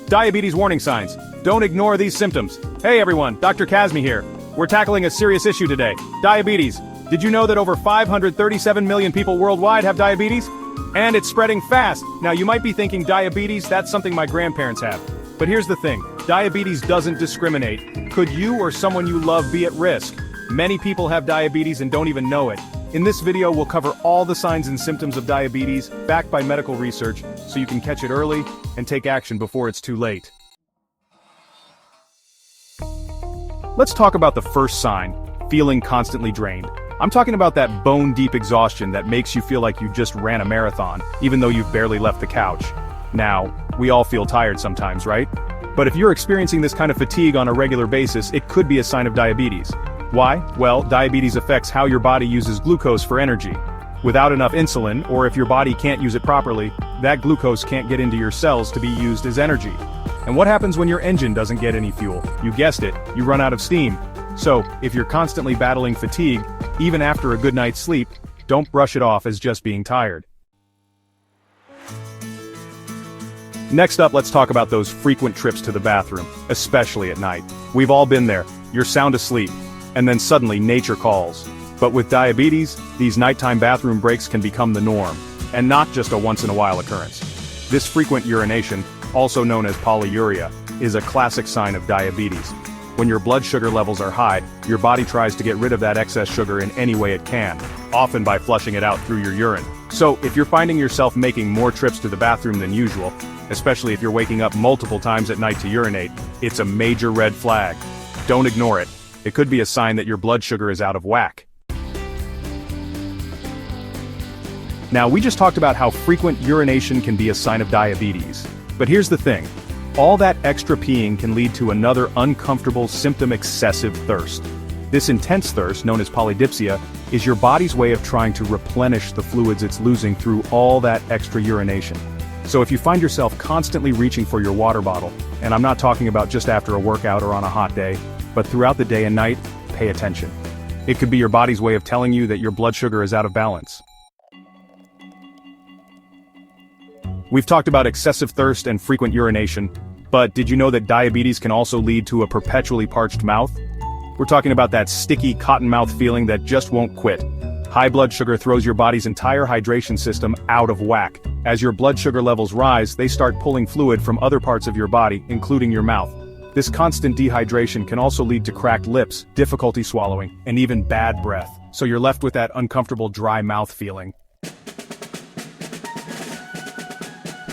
Diabetes warning signs. Don't ignore these symptoms. Hey everyone, Dr. Kazmi here. We're tackling a serious issue today. Diabetes. Did you know that over 537 million people worldwide have diabetes? And it's spreading fast. Now you might be thinking diabetes, that's something my grandparents have. But here's the thing, diabetes doesn't discriminate. Could you or someone you love be at risk? Many people have diabetes and don't even know it. In this video we'll cover all the signs and symptoms of diabetes, backed by medical research, so you can catch it early and take action before it's too late. Let's talk about the first sign, feeling constantly drained. I'm talking about that bone-deep exhaustion that makes you feel like you just ran a marathon, even though you've barely left the couch. Now, we all feel tired sometimes, right? But if you're experiencing this kind of fatigue on a regular basis, it could be a sign of diabetes. Why? Well, diabetes affects how your body uses glucose for energy. Without enough insulin, or if your body can't use it properly, that glucose can't get into your cells to be used as energy. And what happens when your engine doesn't get any fuel? You guessed it, you run out of steam. So, if you're constantly battling fatigue, even after a good night's sleep, don't brush it off as just being tired. Next up, let's talk about those frequent trips to the bathroom, especially at night. We've all been there. You're sound asleep, and then suddenly nature calls. But with diabetes, these nighttime bathroom breaks can become the norm, and not just a once-in-a-while occurrence. This frequent urination, also known as polyuria, is a classic sign of diabetes. When your blood sugar levels are high, your body tries to get rid of that excess sugar in any way it can, often by flushing it out through your urine. So, if you're finding yourself making more trips to the bathroom than usual, especially if you're waking up multiple times at night to urinate, it's a major red flag. Don't ignore it. It could be a sign that your blood sugar is out of whack. Now, we just talked about how frequent urination can be a sign of diabetes. But here's the thing. All that extra peeing can lead to another uncomfortable symptom: excessive thirst. This intense thirst, known as polydipsia, is your body's way of trying to replenish the fluids it's losing through all that extra urination. So if you find yourself constantly reaching for your water bottle, and I'm not talking about just after a workout or on a hot day, but throughout the day and night, pay attention. It could be your body's way of telling you that your blood sugar is out of balance. We've talked about excessive thirst and frequent urination, but did you know that diabetes can also lead to a perpetually parched mouth? We're talking about that sticky cotton mouth feeling that just won't quit. High blood sugar throws your body's entire hydration system out of whack. As your blood sugar levels rise, they start pulling fluid from other parts of your body, including your mouth. This constant dehydration can also lead to cracked lips, difficulty swallowing, and even bad breath. So you're left with that uncomfortable dry mouth feeling.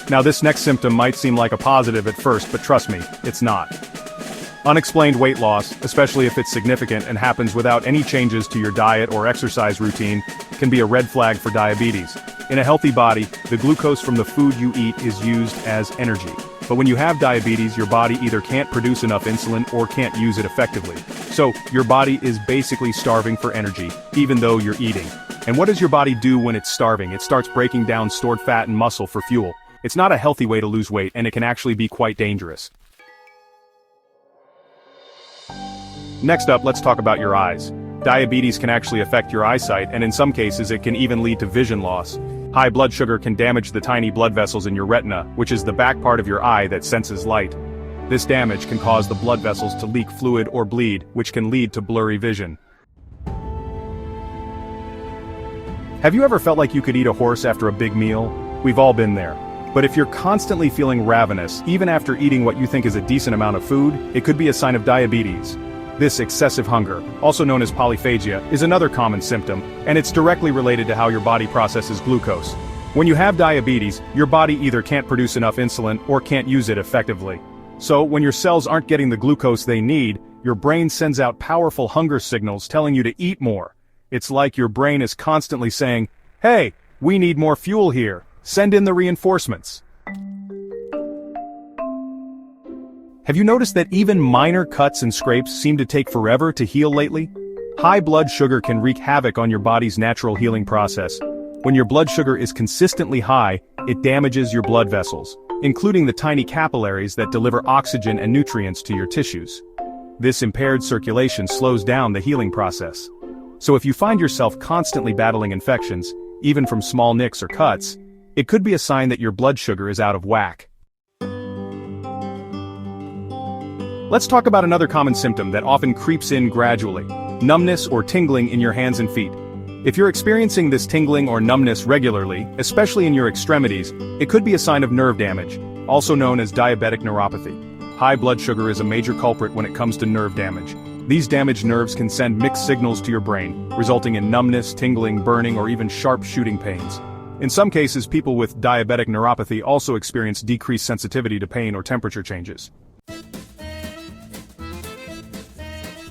Now this next symptom might seem like a positive at first, but trust me, it's not. Unexplained weight loss, especially if it's significant and happens without any changes to your diet or exercise routine, can be a red flag for diabetes. In a healthy body, the glucose from the food you eat is used as energy. But when you have diabetes, your body either can't produce enough insulin or can't use it effectively. So, your body is basically starving for energy, even though you're eating. And what does your body do when it's starving? It starts breaking down stored fat and muscle for fuel. It's not a healthy way to lose weight, and it can actually be quite dangerous. Next up, let's talk about your eyes. Diabetes can actually affect your eyesight, and in some cases it can even lead to vision loss. High blood sugar can damage the tiny blood vessels in your retina, which is the back part of your eye that senses light. This damage can cause the blood vessels to leak fluid or bleed, which can lead to blurry vision. Have you ever felt like you could eat a horse after a big meal? We've all been there. But if you're constantly feeling ravenous, even after eating what you think is a decent amount of food, it could be a sign of diabetes. This excessive hunger, also known as polyphagia, is another common symptom, and it's directly related to how your body processes glucose. When you have diabetes, your body either can't produce enough insulin or can't use it effectively. So, when your cells aren't getting the glucose they need, your brain sends out powerful hunger signals telling you to eat more. It's like your brain is constantly saying, "Hey, we need more fuel here. Send in the reinforcements." Have you noticed that even minor cuts and scrapes seem to take forever to heal lately? High blood sugar can wreak havoc on your body's natural healing process. When your blood sugar is consistently high, it damages your blood vessels, including the tiny capillaries that deliver oxygen and nutrients to your tissues. This impaired circulation slows down the healing process. So if you find yourself constantly battling infections, even from small nicks or cuts, it could be a sign that your blood sugar is out of whack. Let's talk about another common symptom that often creeps in gradually: numbness or tingling in your hands and feet. If you're experiencing this tingling or numbness regularly, especially in your extremities, it could be a sign of nerve damage, also known as diabetic neuropathy. High blood sugar is a major culprit when it comes to nerve damage. These damaged nerves can send mixed signals to your brain, resulting in numbness, tingling, burning, or even sharp shooting pains. In some cases, people with diabetic neuropathy also experience decreased sensitivity to pain or temperature changes.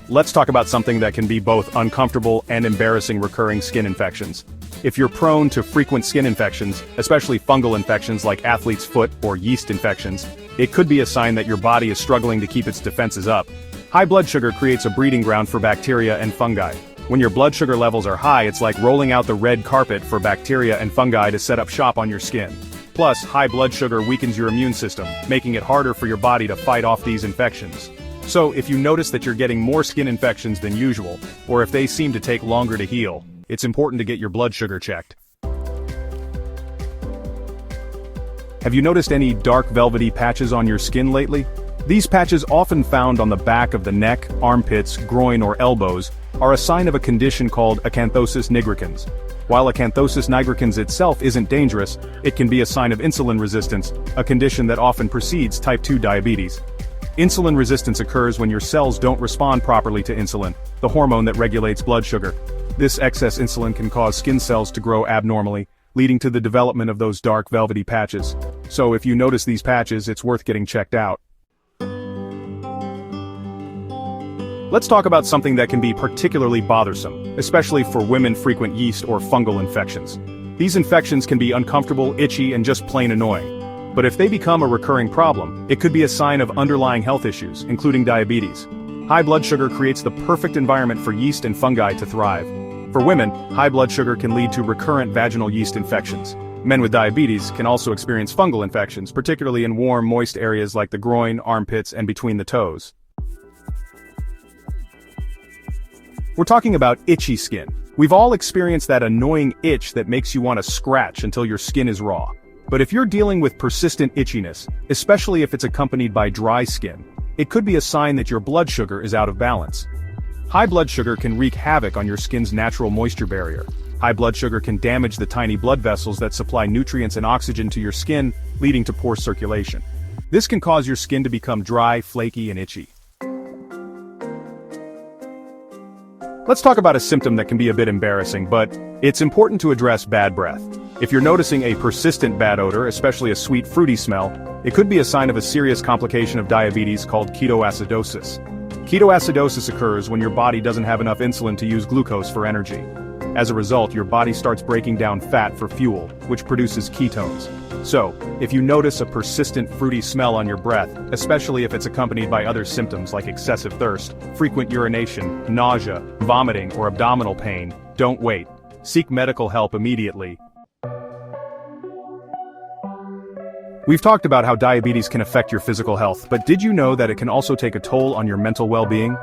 Let's talk about something that can be both uncomfortable and embarrassing: recurring skin infections. If you're prone to frequent skin infections, especially fungal infections like athlete's foot or yeast infections, it could be a sign that your body is struggling to keep its defenses up. High blood sugar creates a breeding ground for bacteria and fungi. When your blood sugar levels are high, it's like rolling out the red carpet for bacteria and fungi to set up shop on your skin. Plus, high blood sugar weakens your immune system, making it harder for your body to fight off these infections. So, if you notice that you're getting more skin infections than usual, or if they seem to take longer to heal, it's important to get your blood sugar checked. Have you noticed any dark velvety patches on your skin lately? These patches, often found on the back of the neck, armpits, groin, or elbows, are a sign of a condition called acanthosis nigricans. While acanthosis nigricans itself isn't dangerous, it can be a sign of insulin resistance, a condition that often precedes type 2 diabetes. Insulin resistance occurs when your cells don't respond properly to insulin, the hormone that regulates blood sugar. This excess insulin can cause skin cells to grow abnormally, leading to the development of those dark velvety patches. So if you notice these patches, it's worth getting checked out. Let's talk about something that can be particularly bothersome, especially for women: frequent yeast or fungal infections. These infections can be uncomfortable, itchy, and just plain annoying. But if they become a recurring problem, it could be a sign of underlying health issues, including diabetes. High blood sugar creates the perfect environment for yeast and fungi to thrive. For women, high blood sugar can lead to recurrent vaginal yeast infections. Men with diabetes can also experience fungal infections, particularly in warm, moist areas like the groin, armpits, and between the toes. We're talking about itchy skin. We've all experienced that annoying itch that makes you want to scratch until your skin is raw. But if you're dealing with persistent itchiness, especially if it's accompanied by dry skin, it could be a sign that your blood sugar is out of balance. High blood sugar can wreak havoc on your skin's natural moisture barrier. High blood sugar can damage the tiny blood vessels that supply nutrients and oxygen to your skin, leading to poor circulation. This can cause your skin to become dry, flaky, and itchy. Let's talk about a symptom that can be a bit embarrassing, but it's important to address: bad breath. If you're noticing a persistent bad odor, especially a sweet, fruity smell, it could be a sign of a serious complication of diabetes called ketoacidosis. Ketoacidosis occurs when your body doesn't have enough insulin to use glucose for energy. As a result, your body starts breaking down fat for fuel, which produces ketones. So, if you notice a persistent fruity smell on your breath, especially if it's accompanied by other symptoms like excessive thirst, frequent urination, nausea, vomiting, or abdominal pain, don't wait. Seek medical help immediately. We've talked about how diabetes can affect your physical health, but did you know that it can also take a toll on your mental well-being?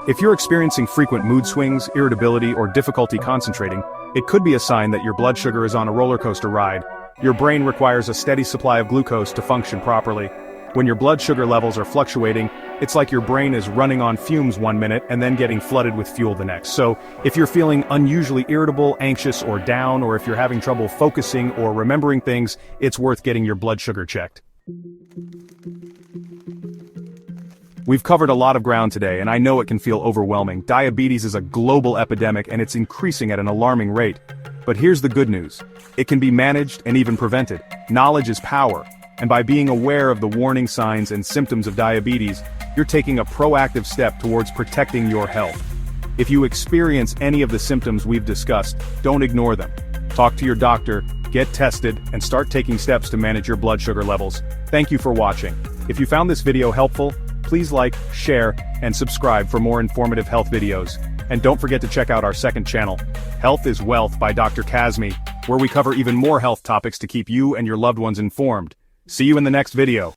If you're experiencing frequent mood swings, irritability, or difficulty concentrating, it could be a sign that your blood sugar is on a roller coaster ride. Your brain requires a steady supply of glucose to function properly. When your blood sugar levels are fluctuating, it's like your brain is running on fumes one minute and then getting flooded with fuel the next. So, if you're feeling unusually irritable, anxious, or down, or if you're having trouble focusing or remembering things, it's worth getting your blood sugar checked. We've covered a lot of ground today, and I know it can feel overwhelming. Diabetes is a global epidemic, and it's increasing at an alarming rate. But here's the good news. It can be managed and even prevented. Knowledge is power. And by being aware of the warning signs and symptoms of diabetes, you're taking a proactive step towards protecting your health. If you experience any of the symptoms we've discussed, don't ignore them. Talk to your doctor, get tested, and start taking steps to manage your blood sugar levels. Thank you for watching. If you found this video helpful, please like, share, and subscribe for more informative health videos. And don't forget to check out our second channel, Health is Wealth by Dr. Kazmi, where we cover even more health topics to keep you and your loved ones informed. See you in the next video.